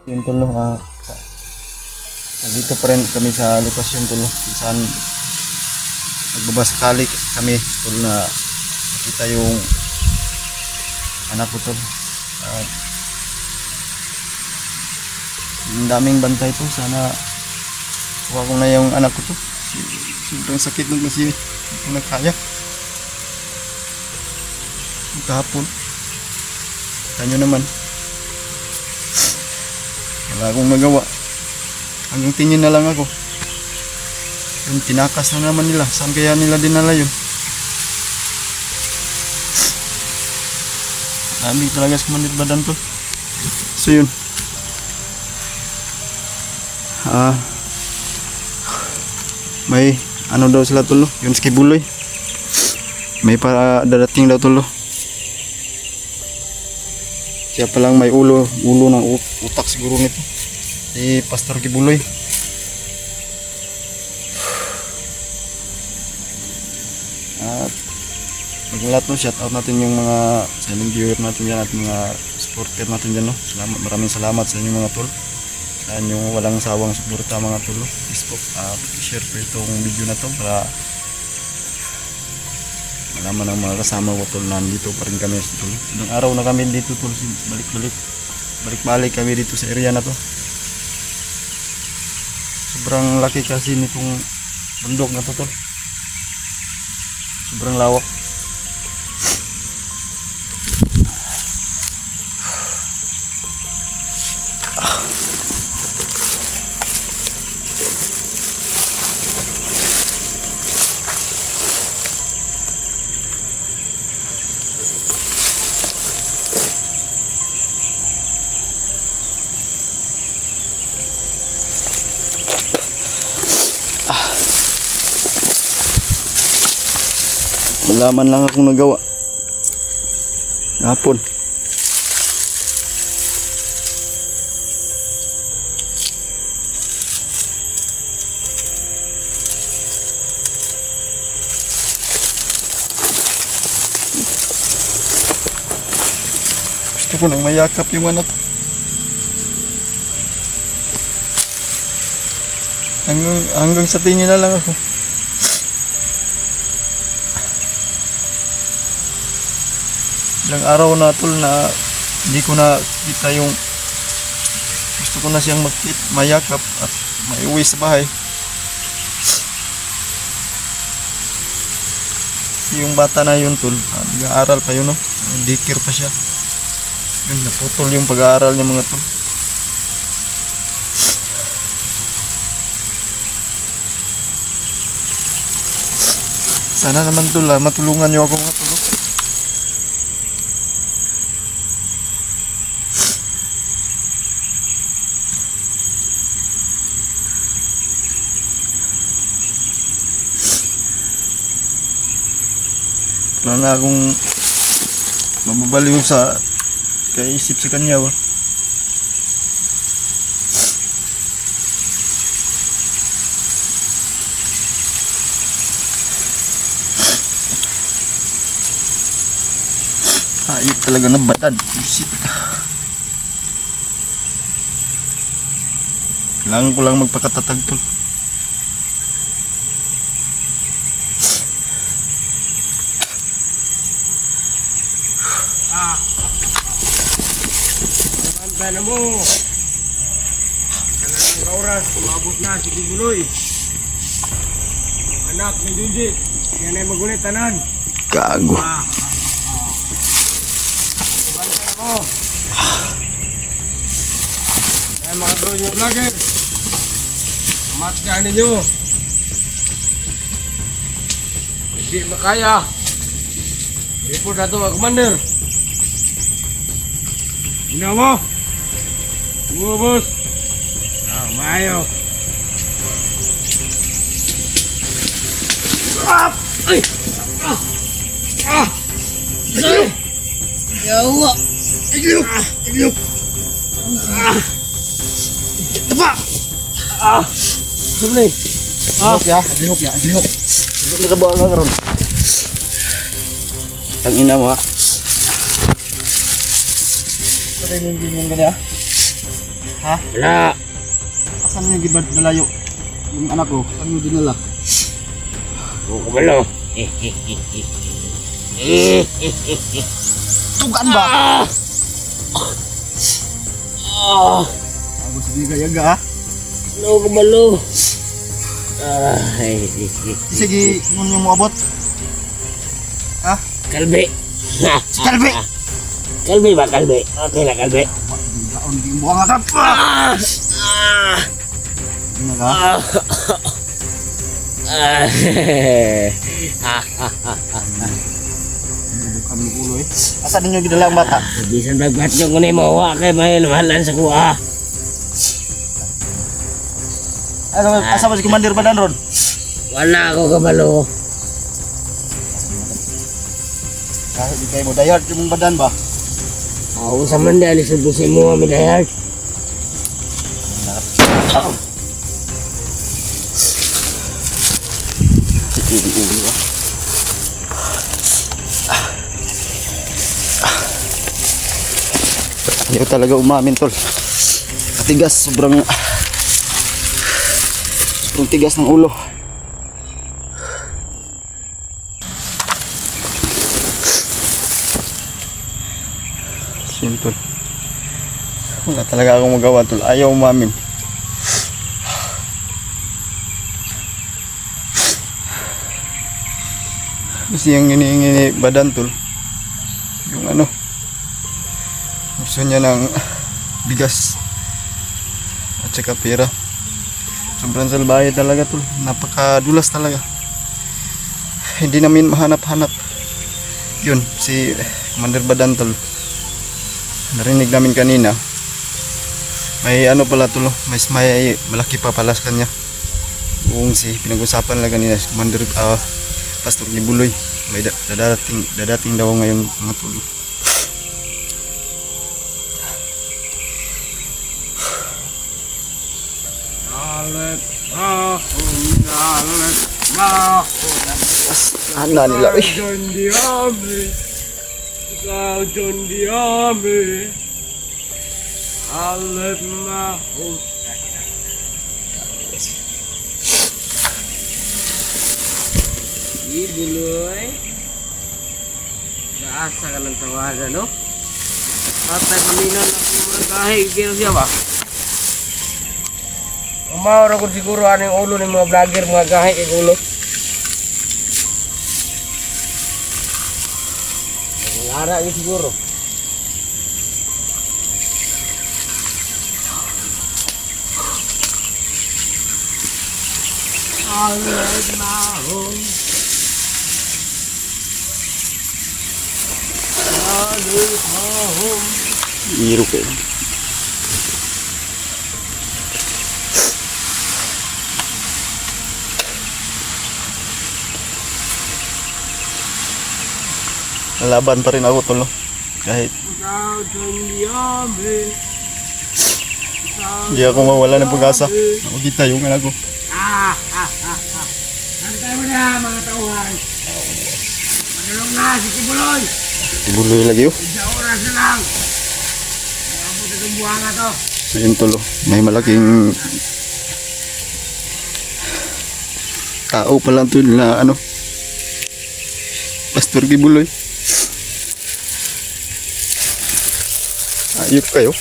Yun tol, no, dito pa rin kami sa lokasyon tol, no, saan nagbabasakali kami tol na makita yung anak ko tol. Ang daming bantay to, sana kuha ko na yung anak ko to. Sobrang sakit nun kasi hindi ko na kaya. Kahapon kanyo naman wala akong magawa, hanggang tingin na lang ako. Yung tinakas na naman nila, saan kaya nila dinala yun? Dami talaga sa manit badan to. So yun, may ano daw sila tulo, yung skibuloy may para dadating daw tulo. Siya palang may ulo ng utak siguro nito, si Pastor Kibuloy. At maglahat no, shout out natin yung mga silent viewer natin dyan at mga supporter natin dyan, no? Salamat, maraming salamat sa inyo mga tol, sa inyong walang sawang suporta mga tol. Facebook, share po itong video na to para malaman ng mga kasama ko tol, nandito pa rin kami tol. Ilang araw na kami dito tol, balik-balik kami dito sa area na to. Sobrang laki kasi nitong bundok na to tol, sobrang lawak. Malaman lang akong nagawa hapon. Gusto ko nang mayakap yung anak. Hanggang sa tingin na lang ako. Ilang araw na tol na hindi ko na kita yung gusto ko na siyang mayakap at maiuwi sa bahay. Yung bata na yun tol, nag-aaral pa yun, no? Daycare pa siya. Yun, naputol yung pag-aaral niya mga tol. Sana naman tol, matulungan niyo ako mga tol. Wala na akong mababaliw sa kaisip sa kanya ba. Ayok talaga ng batad. Kailangan ko lang magpakatatag tol. Sana mo kanang oras umabot na si Kibuloy, anak ni Junji, yan ay magulit tanan. Gago. Bantay mo ay mga bro nyo vlogger, matgaan ninyo. Hindi makaya report na ito, commander. Ino mo bos. Maayo. Ay! Yawa! Igluk! Apa? Sebenarnya. Igluk ya. Igluk nakabawa lang ron. Ang ina mo ha. Pwede yung ganyan. Ha? Wala. Asan mo yung gibad na layo? Yung anak ko, saan mo dinala? Huwag ko malo. Tugan ba? Ah! Ako sige kayaga ha? Huwag ko malo. Sige, ngun yung mo abot. Ha? Kalbe. Si Kalbe! Kalbe ba? Kalbe. Okay na, kalbe. Daon di mo ang asap pa! Ano ka? Bukan mo ulo eh. Asan ninyo gidala ang bata? Bisan bagbat nyo ko na yung mawa kay may lumalan sa kuha. Asa ba si Commander Badan ron? Wala ako kabalo. Kahit di kayo mo dayard yung Badan ba? Ako sa mandali subusin mo kami dahil. Ayaw talaga umamin tol. Matigas, sobrang tigas ng ulo. Simple. Wala talaga akong magawa tol. Ayaw umamin. Kasi yung hinihingi ni Badan tol, yung ano, gusto niya ng bigas at saka pera. Sobrang salbahe talaga tol. Napakadulas talaga. Hindi namin mahanap-hanap. Yun, si Commander Badan tol. Narinig namin kanina. May ano pala tol, may malaki pa pala sa kanya. Kung si pinag-usapan lang kanina si Commander Pastor Gibuloy. May dadating daw ngayong mga tulo. Ana nila eh. John Diame, Alet Mahus. Ibuloy. Naasa ka ng tawagan, no? Patay paminan na po kahit gino siya ba? Umawara ko siguro ano yung ulo ng mga vlogger, mga kahit yung ulo. Lara ni siguro. Alet Mahus. Alet Mahus. Iro kayo. Laban pa rin ako tol, no? Kahit hindi ako mawala ng pag-asa. Ako kita yung anak ko. Nantay mo na mga tauhan. Manulong na si Kibuloy. Ibuloy lagi yun. Isa oras na lang. Maabot itong buhanga to. So yun tol, oh. May malaking tao pala tol na ano, Pastor Gibuloy. Ayop kayo.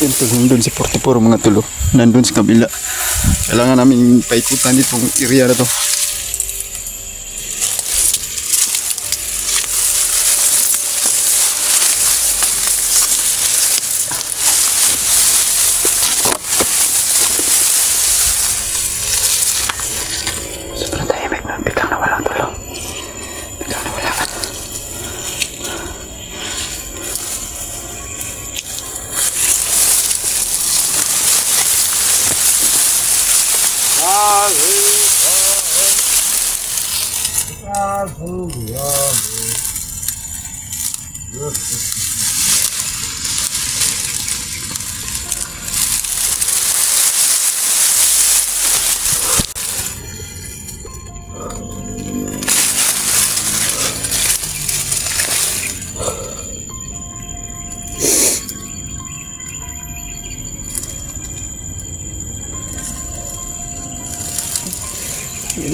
Yun tol, nandun si 44 mga tulo. Nandun sa kabila. Kailangan namin paikutan itong area na to. Sobrang tahimik nun. Biglang nawalang tulo. Biglang nawala.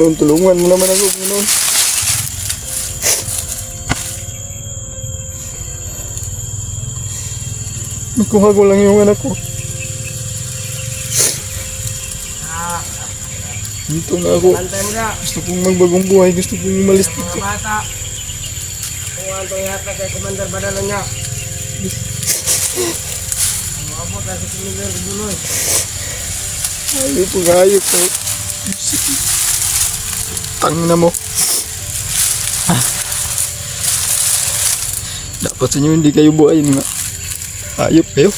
Panginoon, tulungan mo naman ako, Panginoon. Nakuha ko lang yung anak ko. Dito na ako. Bantay mo na. Gusto kong magbagong buhay. Gusto kong umalis Mga dito. bata. Kung ano yata kay Commander Badala niya. Umabot na si Commander Buloy. Ayaw po, hayop ko. Tangina mo. Dapat sa inyo hindi kayo buhayin nga. Hayop kayo.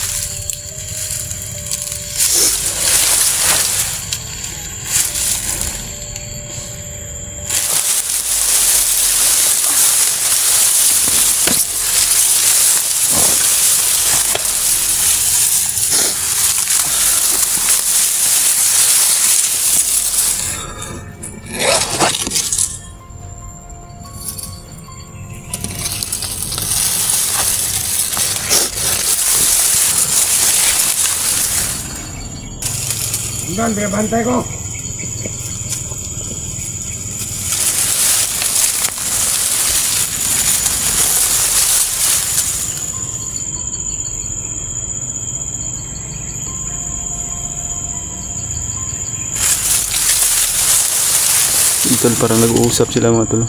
Bantay, bantay ko. Tol, parang nag-uusap sila mga tol.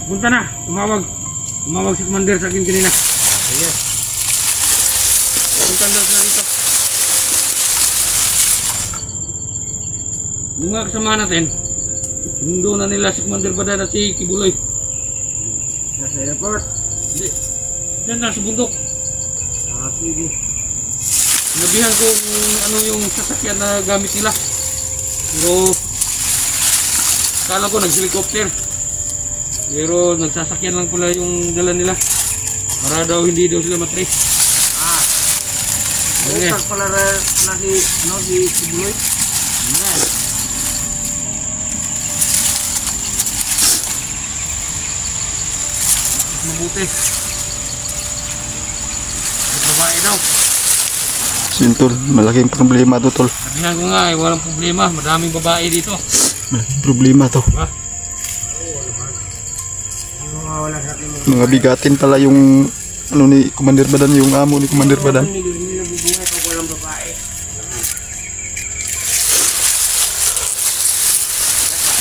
Punta na. Tumawag si Commander sa akin kanina. Sige. Punta na dito. Yung mga kasama natin, sinundo na nila si Commander Badala at si Kibuloy. Sa airport? Hindi. Diyan na sa bundok. Sige. Sinabihan ko kung ano yung sasakyan na gamit nila. Pero kala ko nag-helicopter. Pero nagsasakyan lang pala yung dala nila. Para daw hindi daw sila matrace. Bukas pala na si Buloy. Mabuti. Babae daw. Tol, malaking problema to, tol. Sabihan ko nga walang problema. Madaming babae dito. Malaking problema to. Ha? Mga bigatin pala yung ano ni Commander Badan, yung amo ni Commander Badan. Hindi nabubuhay pag walang babae.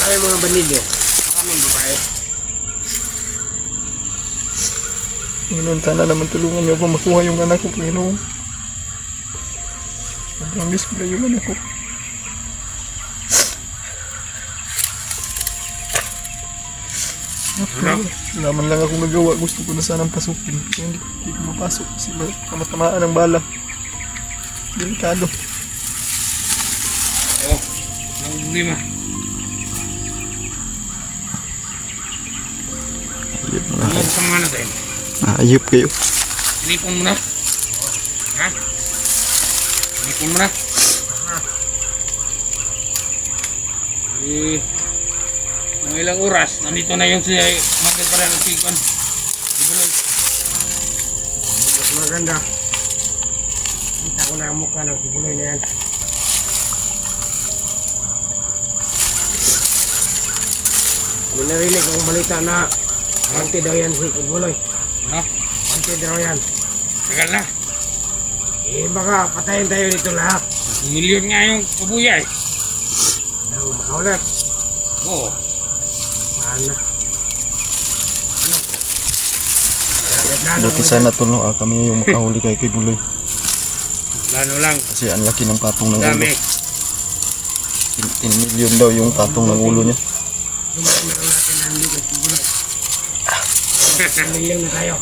Kaya mga bandido. Maraming babae. Panginoon, sana naman tulungan niyo ako makuha yung anak ko, Panginoon. Sobrang display yung anak ko. Wala man lang ako nagawa. Gusto ko na sanang pasukin. Kaya hindi ko mapasok kasi kamatamaan ng bala. Delikado. Oo. Ang problema. Ano sa mga natin? Ayop kayo. Sinipon mo na. Ha? Sinipon mo na. Ng ilang oras, nandito na yung si Commander para ng Sikon. Ibuloy. Mas maganda. Kita ko na ang mukha ng Ibuloy na yan. May narinig ang balita na wanted daw yan si Ibuloy. Ano? Wanted daw yan. Tagal na. Eh baka patayin tayo dito lahat. 1 milyon nga yung kabuyay. Ano, makaulat. Oo. Ano? Dati sana tol, kami yung makahuli kay Kibuloy. Lano lang. Kasi ang laki ng patong ng ulo. Dami. 10 million daw yung patong ng ulo niya. Lumayan na lang natin na hindi kay Kibuloy. 1 milyon na tayo.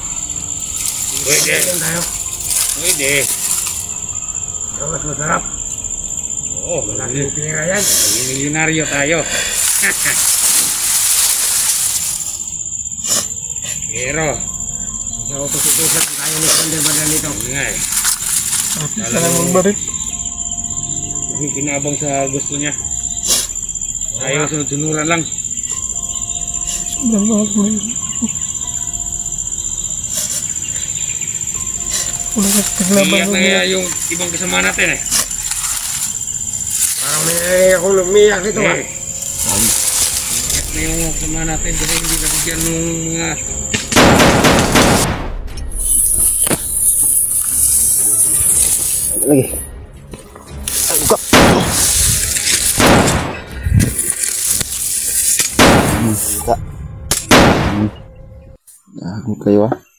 Pwede. 1 milyon tayo. Pwede. Mas masarap. Oo, malaking pera yan. Maging milyonaryo tayo. Pero, sa utos-utosan tayo ni Commander Badan nito. Nga eh. Isa lang magbarit. Kasi kinabang sa gusto niya. Ayaw sunod-sunuran lang. Sobrang mahal mo yun. Wala ka paglaban Iyak mo na niya. yung ibang kasama natin eh. May akong lumiyak dito ah. Ingat na yung sama natin kasi hindi nabigyan ng mga... Lagi. Buka. Buka. Gago kayo ah.